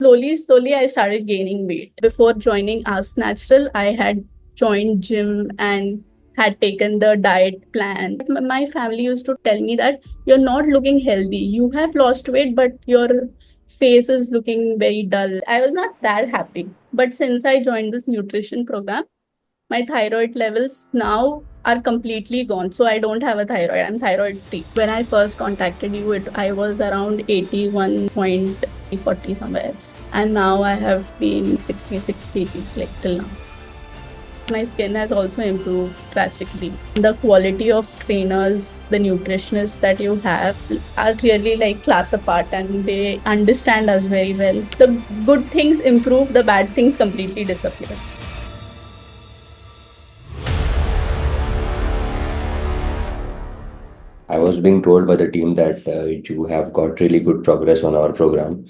Slowly, I started gaining weight. Before joining Ask Natural, I had joined gym and had taken the diet plan. My family used to tell me that you're not looking healthy. You have lost weight, but your face is looking very dull. I was not that happy. But since I joined this nutrition program, my thyroid levels now are completely gone. So I don't have a thyroid. I'm thyroid free. When I first contacted you, I was around 81.40 somewhere. And now I have been 66 kgs like till now. My skin has also improved drastically. The quality of trainers, the nutritionists that you have are really like class apart and they understand us very well. The good things improve, the bad things completely disappear. I was being told by the team that you have got really good progress on our program.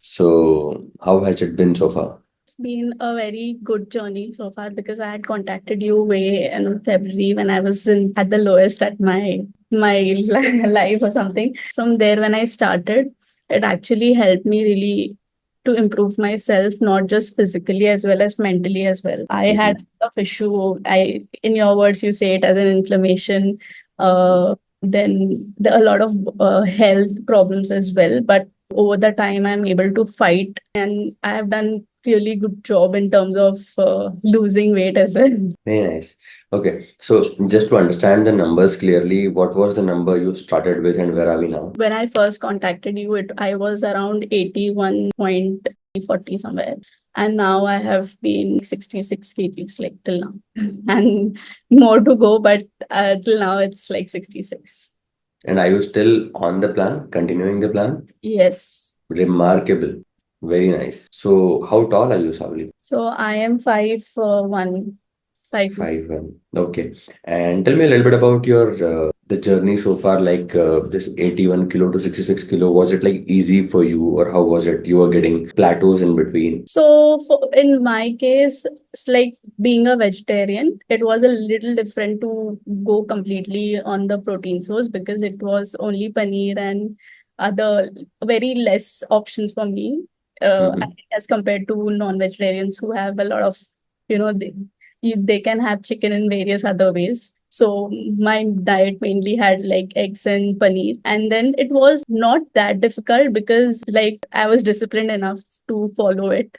So, how has it been so far? Been a very good journey so far because I had contacted you way in February when I was at the lowest at my life or something. From there, when I started, it actually helped me really to improve myself, not just physically as well as mentally as well. I had Mhm. a issue. In your words, you say it as an inflammation. Then there are a lot of health problems as well. But over the time, I'm able to fight, and I have done really good job in terms of losing weight as well. Very nice. Okay, so just to understand the numbers clearly, what was the number you started with and where are we now? When I first contacted you, I was around 81.40 somewhere. And now I have been 66 kgs like till now. And more to go, but till now it's like 66. And are you still on the plan, continuing the plan? Yes. Remarkable. Very nice. So, how tall are you, Savli? So I am 5'1", 5'2". 5'1". Okay. And tell me a little bit about your the journey so far, like this 81 kilo to 66 kilo. Was it like easy for you, or how was it? You were getting plateaus in between. So in my case, it's like being a vegetarian, it was a little different to go completely on the protein source because it was only paneer and other very less options for me Mhm. as compared to non-vegetarians who have a lot of, they can have chicken in various other ways. So my diet mainly had like eggs and paneer. And then it was not that difficult because like I was disciplined enough to follow it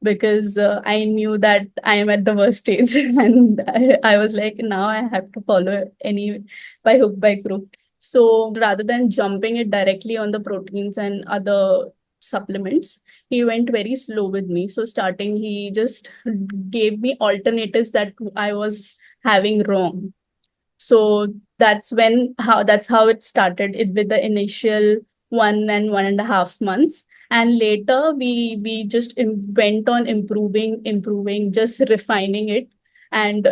because I knew that I am at the worst stage and I was like, now I have to follow any by hook by crook. So rather than jumping it directly on the proteins and other supplements, he went very slow with me. So starting, he just gave me alternatives that I was having wrong. So that's how it started it with the initial 1 and 1.5 months. And later we just went on improving, just refining it. And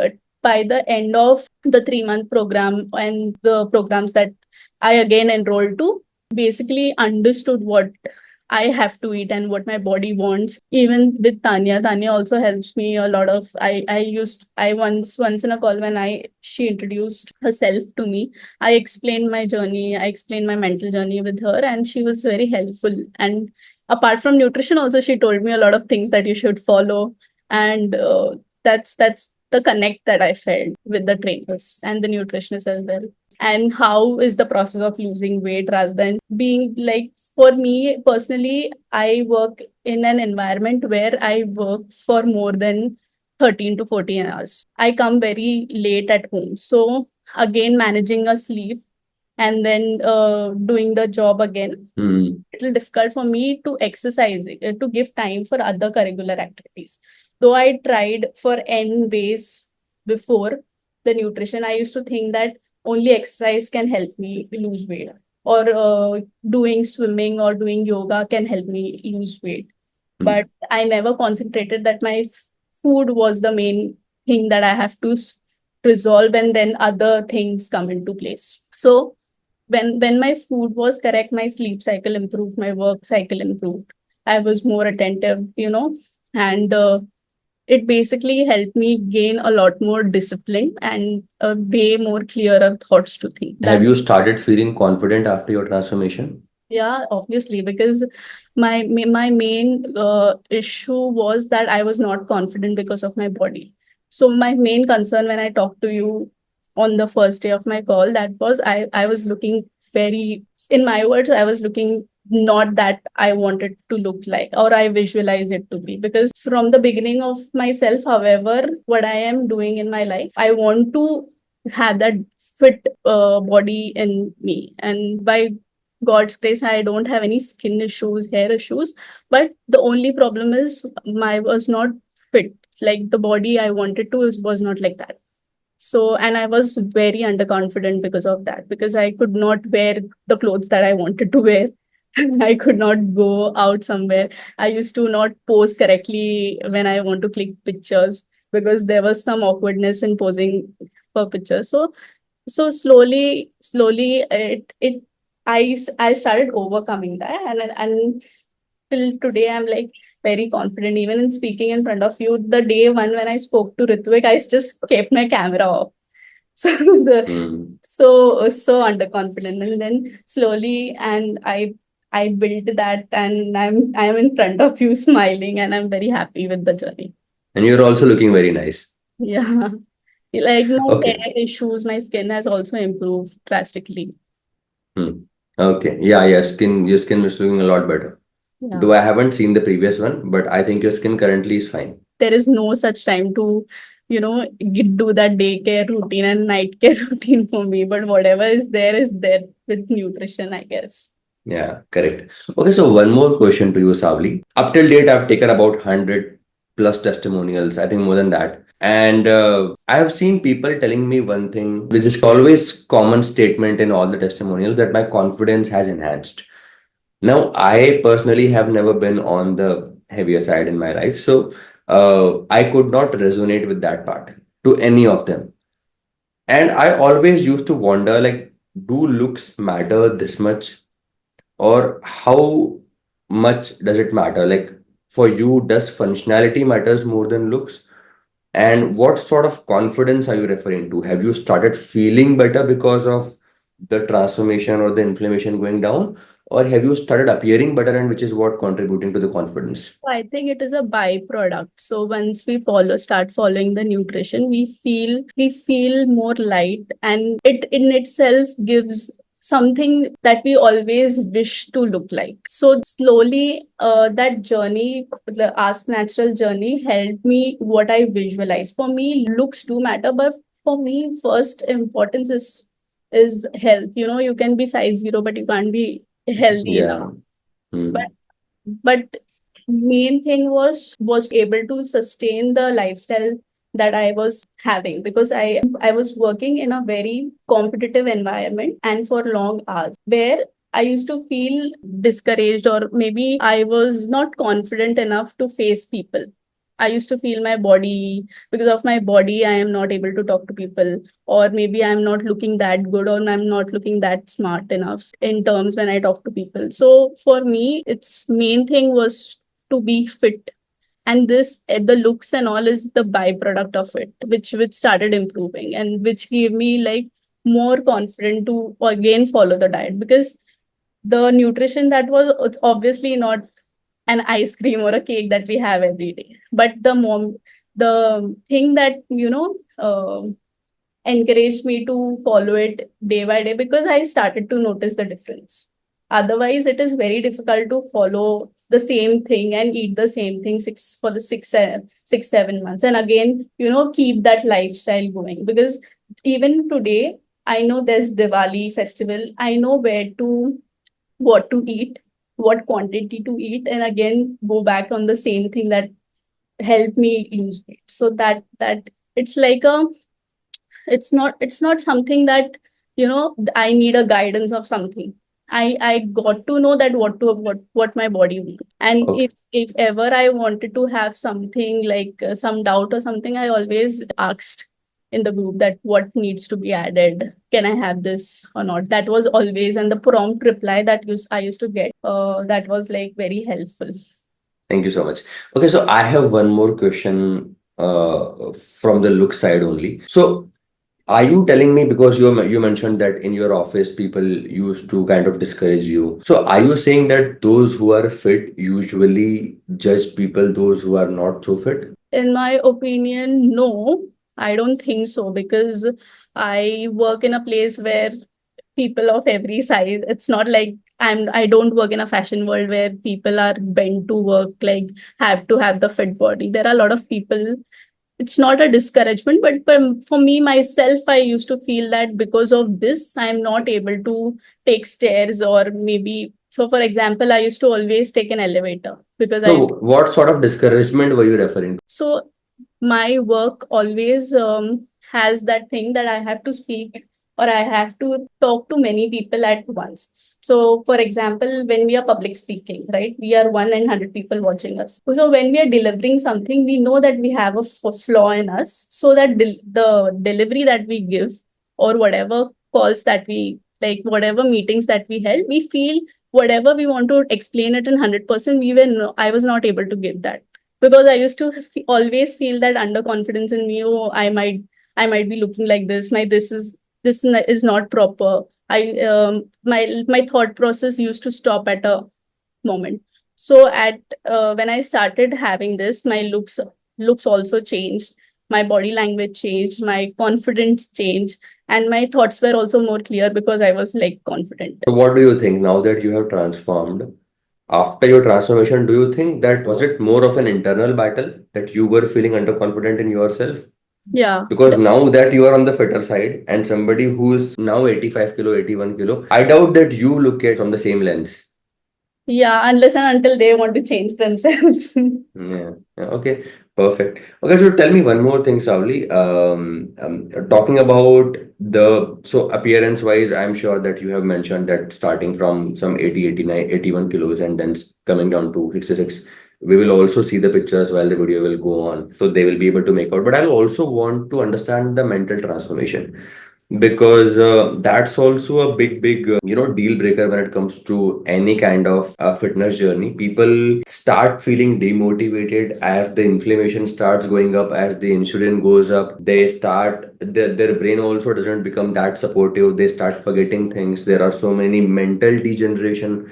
by the end of the 3 month program and the programs that I again enrolled to, basically understood what I have to eat and what my body wants. Even with Tanya also helps me a lot of. I once in a call when I she introduced herself to me, I explained my journey, I explained my mental journey with her, and she was very helpful. And apart from nutrition, also she told me a lot of things that you should follow, and that's the connect that I felt with the trainers and the nutritionists as well. And how is the process of losing weight rather than being like, for me personally, I work in an environment where I work for more than 13 to 14 hours. I come very late at home. So again, managing a sleep and then doing the job again, Hmm. little difficult for me to exercise, to give time for other curricular activities. Though I tried for N ways before the nutrition, I used to think that only exercise can help me lose weight, or doing swimming or doing yoga can help me lose weight. Hmm. But I never concentrated that my food was the main thing that I have to resolve, and then other things come into place. So when my food was correct, my sleep cycle improved, my work cycle improved, I was more attentive, and it basically helped me gain a lot more discipline and a way more clearer thoughts to think. Have That's you started feeling confident after your transformation? Yeah, obviously, because my main issue was that I was not confident because of my body. So my main concern when I talked to you on the first day of my call, that was I was looking very, in my words, I was looking not that I wanted to look like or I visualize it to be. Because from the beginning of myself, however, what I am doing in my life, I want to have that fit body in me, and by God's grace, I don't have any skin issues, hair issues. But the only problem is my was not fit. Like the body I wanted to was not like that. So, and I was very underconfident because of that, because I could not wear the clothes that I wanted to wear. I could not go out somewhere. I used to not pose correctly when I want to click pictures, because there was some awkwardness in posing for pictures. So slowly I started overcoming that, and till today I'm like very confident even in speaking in front of you. The day one when I spoke to Ritvik, I just kept my camera off. So Hmm. so underconfident, and then slowly, and I built that, and I'm in front of you smiling, and I'm very happy with the journey. And you're also looking very nice. Yeah. Like my Okay. hair issues, my skin has also improved drastically. Hmm. Okay. Yeah, your skin is looking a lot better. Yeah. Though I haven't seen the previous one, but I think your skin currently is fine. There is no such time to, do that daycare routine and night care routine for me. But whatever is there with nutrition, I guess. Yeah, correct. Okay, so one more question to you, Savli. Up till date, I've taken about 100 plus testimonials, I think more than that. And I have seen people telling me one thing, which is always common statement in all the testimonials, that my confidence has enhanced. Now, I personally have never been on the heavier side in my life, so I could not resonate with that part to any of them. And I always used to wonder, like, do looks matter this much? Or how much does it matter? Like for you, does functionality matters more than looks? And what sort of confidence are you referring to? Have you started feeling better because of the transformation or the inflammation going down? Or have you started appearing better, and which is what contributing to the confidence? I think it is a byproduct. So once we start following the nutrition, we feel more light, and it in itself gives something that we always wish to look like. So slowly, that journey, the Ask Natural journey, helped me what I visualize. For me, looks do matter, but for me, first importance is health. You can be size zero, but you can't be healthy enough. Yeah. Hmm. But main thing was to able to sustain the lifestyle that I was having, because I was working in a very competitive environment and for long hours, where I used to feel discouraged, or maybe I was not confident enough to face people. I used to feel my body, because of my body I am not able to talk to people, or maybe I'm not looking that good, or I'm not looking that smart enough in terms when I talk to people. So for me, its main thing was to be fit, and this the looks and all is the byproduct of it, which started improving, and which gave me like more confident to again follow the diet, because the nutrition that was, it's obviously not an ice cream or a cake that we have every day, but the thing that encouraged me to follow it day by day, because I started to notice the difference. Otherwise, it is very difficult to follow the same thing and eat the same thing for the 6 7 months, and again, keep that lifestyle going. Because even today, I know there's Diwali festival. I know what to eat, what quantity to eat, and again go back on the same thing that helped me lose weight. So that it's like a it's not something that I need a guidance of something. I got to know that what my body wants. And Okay. if ever I wanted to have something like some doubt or something, I always asked in the group that what needs to be added, can I have this or not. That was always, and the prompt reply that I used to get, that was like very helpful. Thank you so much. Okay, so I have one more question from the look side only. So Are you telling me, because you mentioned that in your office people used to kind of discourage you? So are you saying that those who are fit usually judge people those who are not so fit? In my opinion, no, I don't think so, because I work in a place where people of every size. It's not like I don't work in a fashion world where people are bent to work, like have to have the fit body. There are a lot of people. It's not a discouragement, but for me myself, I used to feel that because of this I'm not able to take stairs, or maybe, so for example, I used to always take an elevator because I No, used what sort of discouragement were you referring to? so my work always has that thing that I have to speak, or I have to talk to many people at once. So, for example, when we are public speaking, right, we are 100 people watching us. So, when we are delivering something, we know that we have a flaw in us, so that the delivery that we give, or whatever calls that we like, whatever meetings that we held, we feel whatever we want to explain it in 100%, I was not able to give that, because I used to always feel that underconfidence in me. Oh, I might be looking like this. Is not proper. My thought process used to stop at a moment. So at when I started having this, my looks also changed. My body language changed. My confidence changed, and my thoughts were also more clear because I was like confident. So what do you think now that you have transformed? After your transformation, do you think that was it more of an internal battle that you were feeling underconfident in yourself? Yeah. Because now that you are on the fitter side and somebody who's now 85 kilo, 81 kilo, I doubt that you look at from the same lens. Yeah, unless and until they want to change themselves. Yeah. Yeah. Okay. Perfect. Okay. So tell me one more thing, Savli. Talking about so appearance wise, I'm sure that you have mentioned that starting from some 80, 89, 81 kilos and then coming down to 66. We will also see the pictures while the video will go on. So they will be able to make out. But I also want to understand the mental transformation, because that's also a big deal breaker when it comes to any kind of fitness journey. People start feeling demotivated as the inflammation starts going up, as the insulin goes up. Their brain also doesn't become that supportive. They start forgetting things. There are so many mental degeneration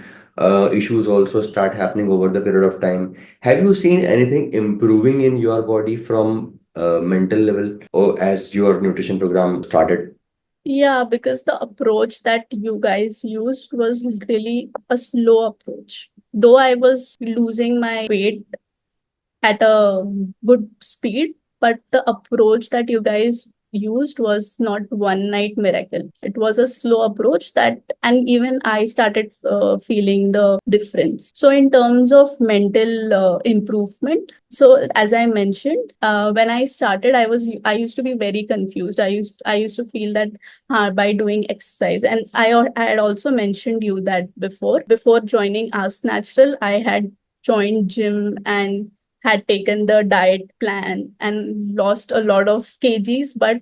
issues also start happening over the period of time. Have you seen anything improving in your body from mental level, or as your nutrition program started? Yeah, because the approach that you guys used was really a slow approach. Though I was losing my weight at a good speed, but the approach that you guys used was not one night miracle. It was a slow approach that, and even I started feeling the difference. So, in terms of mental improvement, so as I mentioned, when I started, I used to be very confused. I used to feel that by doing exercise, and I had also mentioned you that before joining Us Natural, I had joined gym and had taken the diet plan and lost a lot of kgs, but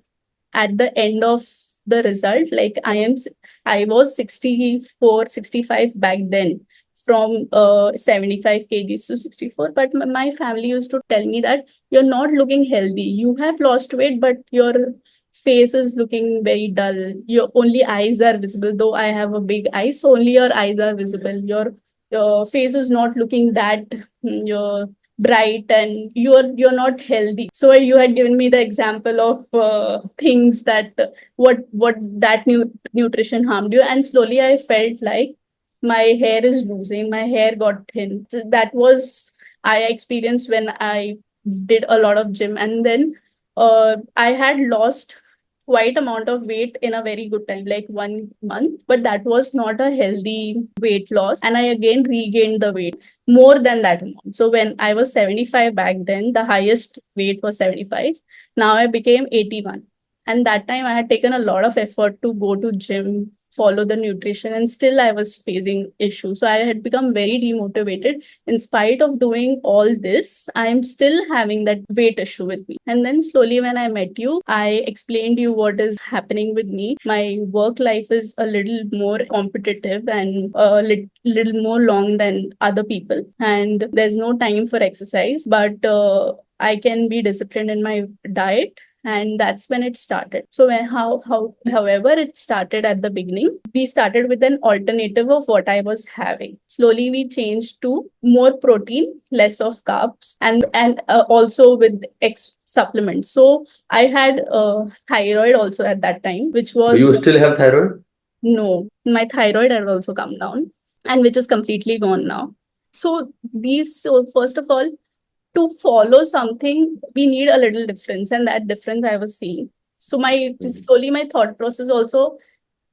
at the end of the result, like I was 64, 65 back then, from 75 kgs to 64. But my family used to tell me that you're not looking healthy, you have lost weight, but your face is looking very dull, your only eyes are visible. Though I have a big eye, so only your eyes are visible, your face is not looking that your bright, and you're not healthy. So you had given me the example of things that what that nutrition harmed you, and slowly I felt like my hair is losing, my hair got thin. So that was I experienced when I did a lot of gym, and then I had lost quite amount of weight in a very good time, like 1 month, but that was not a healthy weight loss, and I again regained the weight more than that amount. So when I was 75 back then, the highest weight was 75. Now I became 81. And that time I had taken a lot of effort to go to gym, follow the nutrition, and still I was facing issues. So I had become very demotivated. In spite of doing all this, I'm still having that weight issue with me. And then slowly when I met you, I explained you what is happening with me. My work life is a little more competitive and little more long than other people. And there's no time for exercise, but I can be disciplined in my diet. and that's when it started. So when however it started at the beginning, we started with an alternative of what I was having. Slowly we changed to more protein, less of carbs, and also with supplements. So I had thyroid also at that time, which Do you was still have thyroid? no, my thyroid had also come down, and which is completely gone now. So first of all, to follow something, we need a little difference, and that difference I was seeing. So my slowly my thought process also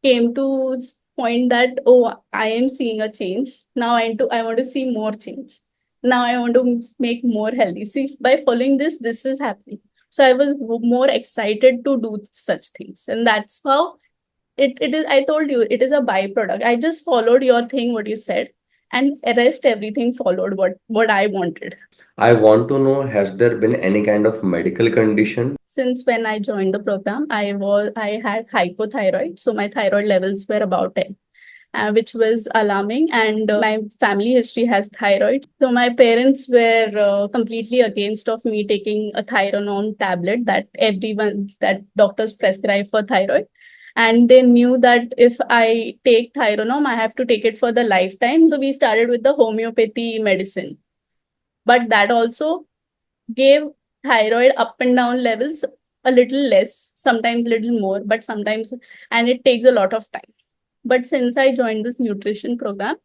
came to point that, oh, I am seeing a change now. I want to see more change. Now I want to make more healthy. See, by following this is happening. So I was more excited to do such things, and that's how it is. I told you it is a byproduct. I just followed your thing, what you said, and rest everything followed what I wanted. I want to know, has there been any kind of medical condition? Since when I joined the program, I had hypothyroid, so my thyroid levels were about 10, which was alarming. And my family history has thyroid, so my parents were completely against of me taking a Thyronome tablet that doctors prescribe for thyroid. And they knew that if I take Thyronome, I have to take it for the lifetime. So we started with the homeopathy medicine, but that also gave thyroid up and down levels a little less, sometimes little more, but sometimes, and it takes a lot of time. But since I joined this nutrition program,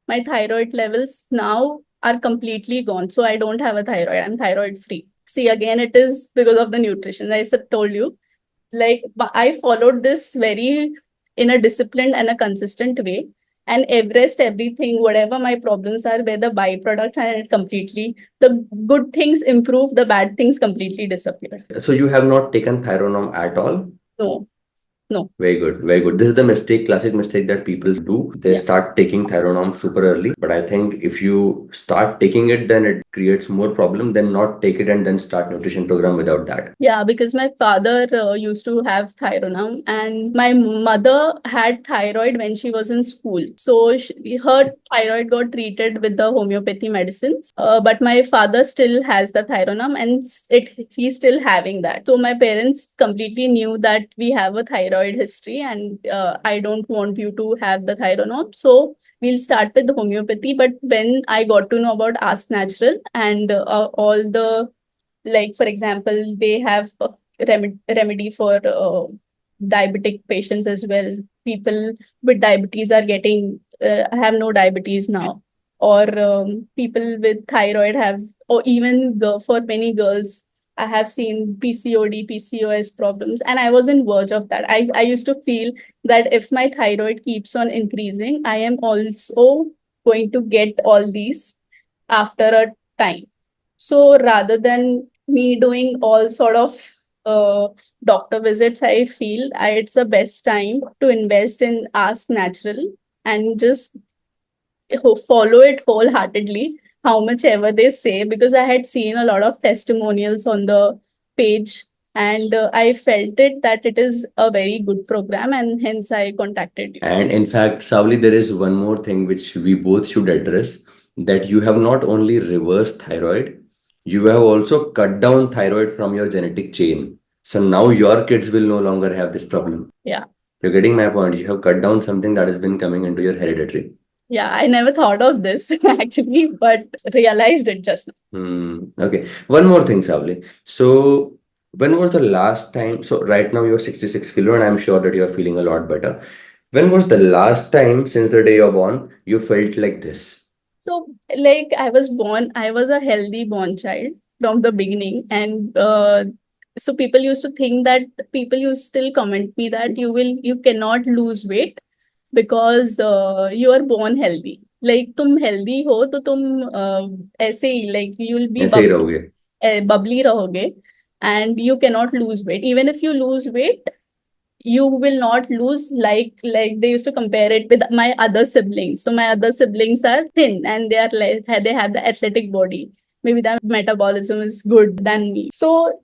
my thyroid levels now are completely gone. So I don't have a thyroid. I'm thyroid free. See, again, it is because of the nutrition. Told you, like, I followed this very in a disciplined and a consistent way, and Everest everything, whatever my problems are, were the byproduct, and it completely, the good things improve, the bad things completely disappear. So you have not taken Thyronome at all? No, no. Very good, very good. This is the mistake, classic mistake that people do. They Yeah. start taking Thyronome super early. But I think if you start taking it, then it creates more problem than not take it and then start nutrition program without that. Yeah, because my father used to have thyronum, and my mother had thyroid when she was in school. So her thyroid got treated with the homeopathy medicines. But my father still has the thyronum, and he's still having that. So my parents completely knew that we have a thyroid history, and I don't want you to have the thyronum. So we'll start with the homeopathy. But when I got to know about Ask Natural and all the, like, for example, they have a remedy for diabetic patients as well. People with diabetes are getting have no diabetes now, or people with thyroid have, or even for many girls, I have seen PCOD, PCOS problems, and I was in verge of that. I used to feel that if my thyroid keeps on increasing, I am also going to get all these after a time. So rather than me doing all sort of uh, doctor visits, I feel it's the best time to invest in Ask Natural and just follow it wholeheartedly, how much ever they say, because I had seen a lot of testimonials on the page, and I felt it that it is a very good program, and hence I contacted you. And in fact, Savli, there is one more thing which we both should address, that you have not only reversed thyroid, you have also cut down thyroid from your genetic chain. So now your kids will no longer have this problem. Yeah. You're getting my point. You have cut down something that has been coming into your hereditary. Yeah, I never thought of this actually, but realized it just now. Okay. One more thing, Savli. So, when was the last time? So, right now you're 66 kilo, and I'm sure that you're feeling a lot better. When was the last time since the day you're born you felt like this? So, like, I was a healthy born child from the beginning, and so people used to still comment me that you cannot lose weight because you are born healthy. Like, तुम healthy हो तो तुम ऐसे ही, like, you'll be ऐसे ही रहोगे. bubbly रहोगे, and you cannot lose weight. Even if you lose weight, you will not lose, like they used to compare it with my other siblings. So my other siblings are thin, and they are like, they have the athletic body. Maybe their metabolism is good than me. So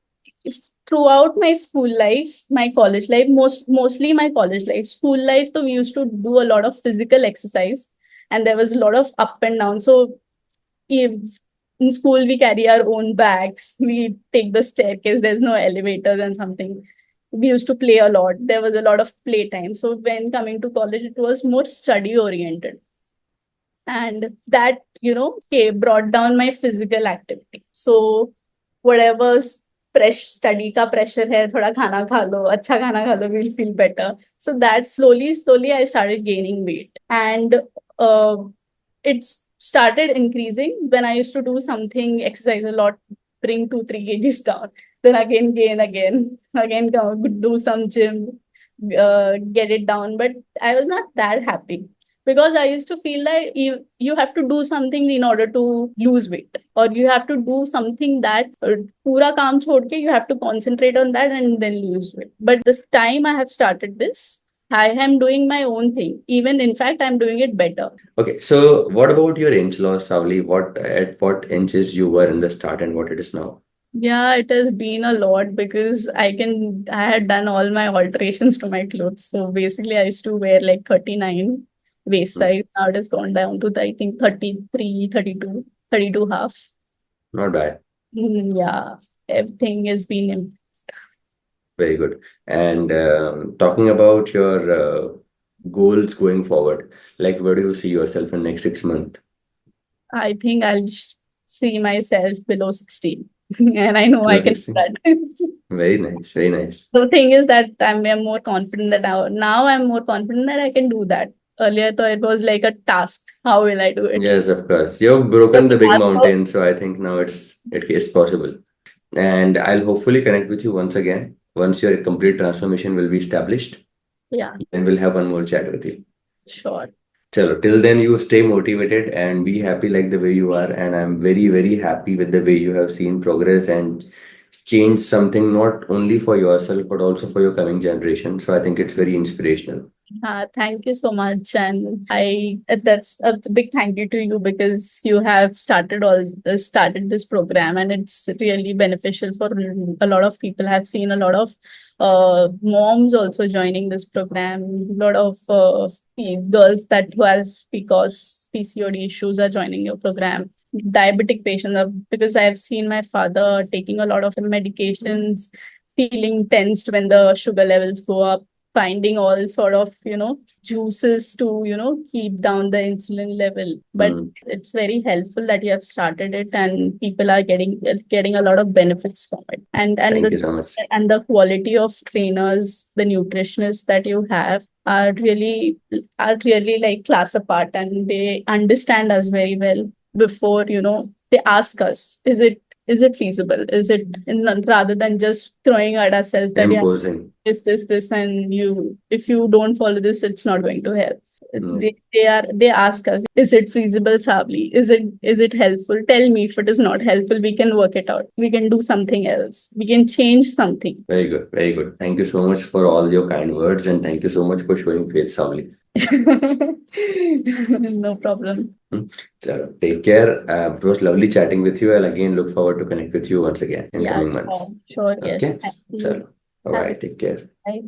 throughout my school life, my college life, mostly my college life, school life, so we used to do a lot of physical exercise, and there was a lot of up and down. So if in school we carry our own bags. We take the staircase. There's no elevators and something. We used to play a lot. There was a lot of playtime. So when coming to college, it was more study oriented, and that brought down my physical activity. So whatever fresh study ka pressure hai, thoda khana kha lo, acha khana kha lo, we'll feel better. So that slowly I started gaining weight, and uh, it started increasing when I used to do something, exercise a lot, bring 2-3 kgs down, then again gain again go do some gym, get it down. But I was not that happy, because I used to feel that you have to do something in order to lose weight, or you have to do something that pura kaam chhod ke you have to concentrate on that and then lose weight. But this time I have started this. I am doing my own thing. Even in fact, I'm doing it better. Okay, so what about your inch loss, Savli? What inches you were in the start and what it is now? Yeah, it has been a lot, because I had done all my alterations to my clothes. So basically I used to wear like 39 waist Hmm, size. Now it has gone down to I think 33, 32, 32 half. not bad. Yeah, everything has been. Very good. And talking about your goals going forward, like where do you see yourself in next 6 months? I think I'll see myself below 16, and I know Below I can do 60. that. Very nice, very nice. The thing is that I'm more confident that now I'm more confident that I can do that. Earlier, though, it was like a task. How will I do it? Yes, of course. You've broken the big mountain, so I think now it is possible. And I'll hopefully connect with you once again once your complete transformation will be established, Yeah, and we'll have one more chat with you. sure. Chalo, till then you stay motivated and be happy like the way you are. And I'm very, very happy with the way you have seen progress and changed something not only for yourself but also for your coming generation. So I think it's very inspirational. Thank you so much, and I that's a big thank you to you, because you have started this program, and it's really beneficial for a lot of people. I've seen a lot of moms also joining this program. A lot of girls that who has PCOD issues are joining your program. Diabetic patients are, because I've seen my father taking a lot of medications, feeling tensed when the sugar levels go up, finding all sort of juices to keep down the insulin level. But Mm, it's very helpful that you have started it, and people are getting a lot of benefits from it. And thank the you so much. quality of trainers, the nutritionists that you have are really like class apart, and they understand us very well. Before they ask us, is it feasible, is it, rather than just throwing at ourselves that yeah, Imposing. this, and if you don't follow this, it's not going to help. Mm, They ask us, is it feasible, Sabli? Is it helpful? Tell me. If it is not helpful, we can work it out. We can do something else. We can change something. very good, very good. Thank you so much for all your kind words and thank you so much for showing faith, Savli. No problem. Hmm. So take care. It was lovely chatting with you. I'll again look forward to connect with you once again in Yeah, coming months. sure, yes. Okay. Thank you. So, all Have a right. Take care. good night.